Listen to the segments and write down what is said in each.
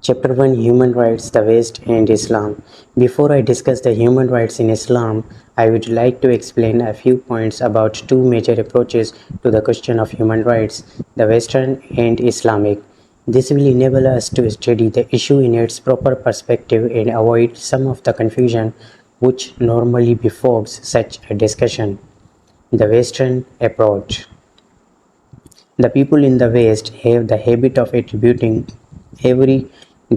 Chapter 1 Human Rights, the West and Islam. Before I discuss the human rights in Islam, I would like to explain a few points about two major approaches to the question of human rights, the Western and Islamic. This will enable us to study the issue in its proper perspective and avoid some of the confusion which normally befalls such a discussion. The Western approach. The people in the West have the habit of attributing every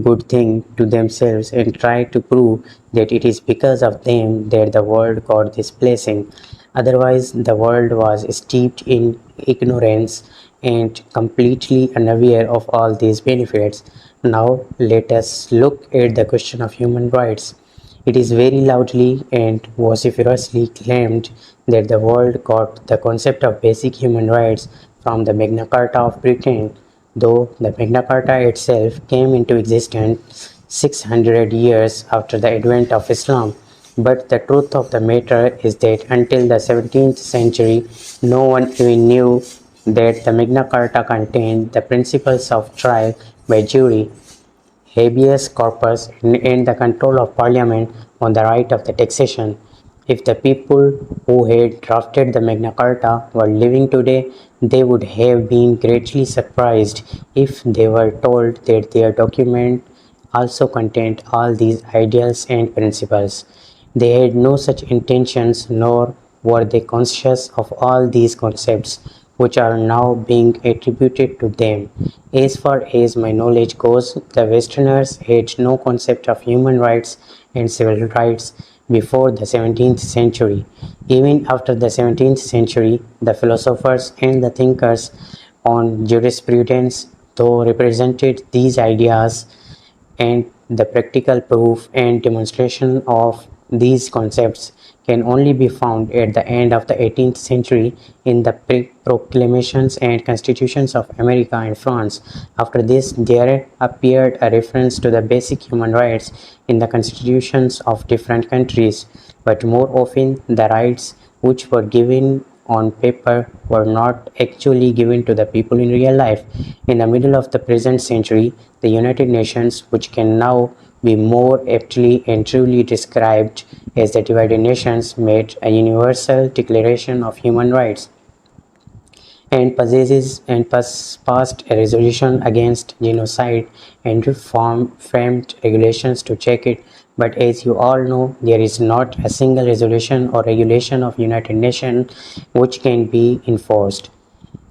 good thing to themselves and try to prove that it is because of them that the world got this blessing. Otherwise, the world was steeped in ignorance and completely unaware of all these benefits. Now, let us look at the question of human rights. It is very loudly and vociferously claimed that the world got the concept of basic human rights from the Magna Carta of Britain, though the Magna Carta itself came into existence 600 years after the advent of Islam. But the truth of the matter is that until the 17th century, no one even knew that the Magna Carta contained the principles of trial by jury, habeas corpus, and the control of parliament on the right of the taxation. If the people who had drafted the Magna Carta were living today, they would have been greatly surprised if they were told that their document also contained all these ideals and principles. They had no such intentions, nor were they conscious of all these concepts which are now being attributed to them. As far as my knowledge goes, the Westerners had no concept of human rights and civil rights before the 17th century. Even after the 17th century, the philosophers and the thinkers on jurisprudence, though represented these ideas, and the practical proof and demonstration of these concepts can only be found at the end of the 18th century in the proclamations and constitutions of America and France. After this, there appeared a reference to the basic human rights in the constitutions of different countries, but more often the rights which were given on paper were not actually given to the people in real life. In the middle of the present century, the United Nations, which can now be more aptly and truly described as the divided nations, made a universal declaration of human rights and passed a resolution against genocide and framed regulations to check it. But as you all know, there is not a single resolution or regulation of United Nations which can be enforced.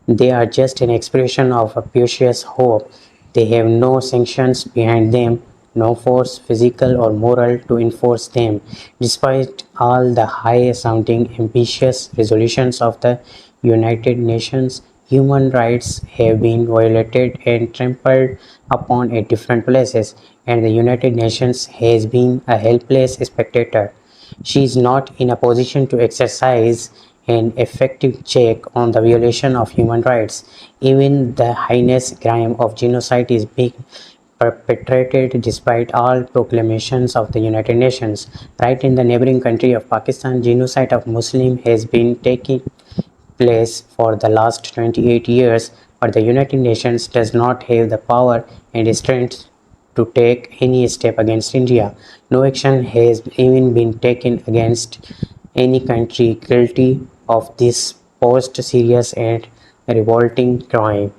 They are just an expression of a precious hope. They have no sanctions behind them, no force, physical or moral, to enforce them. Despite all the high-sounding, ambitious resolutions of the United Nations, human rights have been violated and trampled upon at different places, and the United Nations has been a helpless spectator. She is not in a position to exercise an effective check on the violation of human rights. Even the heinous crime of genocide is being perpetrated despite all proclamations of the United Nations. Right in the neighboring country of Pakistan, genocide of Muslims has been taking place for the last 28 years, but the United Nations does not have the power and strength to take any step against India. No action has even been taken against any country guilty of this most serious and revolting crime.